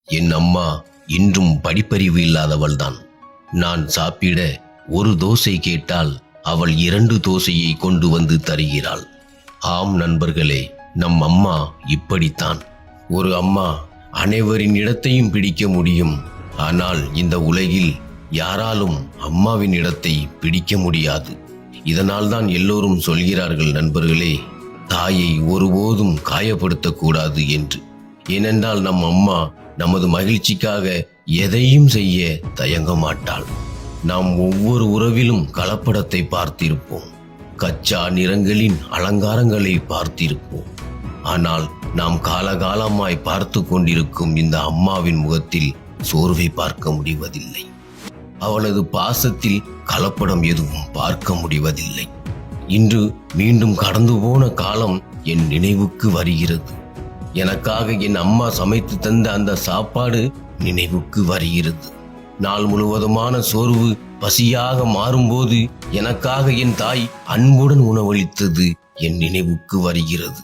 என் அம்மா இன்றும் படிப்பறிவு இல்லாதவள்தான். நான் சாப்பிட ஒரு தோசை கேட்டால் அவள் 2 தோசையை கொண்டு வந்து தருகிறாள். ஆம் நண்பர்களே, நம் அம்மா இப்படித்தான். ஒரு அம்மா அனைவரின் இடத்தையும் பிடிக்க முடியும். ஆனால் இந்த உலகில் யாராலும் அம்மாவின் இடத்தை பிடிக்க முடியாது. இதனால்தான் எல்லோரும் சொல்கிறார்கள் நண்பர்களே, தாயை ஒருபோதும் காயப்படுத்தக்கூடாது என்று. ஏனென்றால் நம் அம்மா நமது மகிழ்ச்சிக்காக எதையும் செய்ய தயங்க மாட்டாள். நாம் ஒவ்வொரு உறவிலும் கலப்படத்தை பார்த்திருப்போம், கச்சா நிறங்களின் அலங்காரங்களை பார்த்திருப்போம். ஆனால் நாம் காலகாலமாய் பார்த்து கொண்டிருக்கும் இந்த அம்மாவின் முகத்தில் சோர்வை பார்க்க முடிவதில்லை. அவளது பாசத்தில் கலப்படம் எதுவும் பார்க்க முடிவதில்லை. இன்று மீண்டும் கடந்து போன காலம் என் நினைவுக்கு வருகிறது. எனக்காக என் அம்மா சமைத்து தந்த அந்த சாப்பாடு நினைவுக்கு வருகிறது. நாள் முழுவதுமான சோர்வு பசியாக மாறும்போது எனக்காக என் தாய் அன்புடன் உணவளித்தது என் நினைவுக்கு வருகிறது.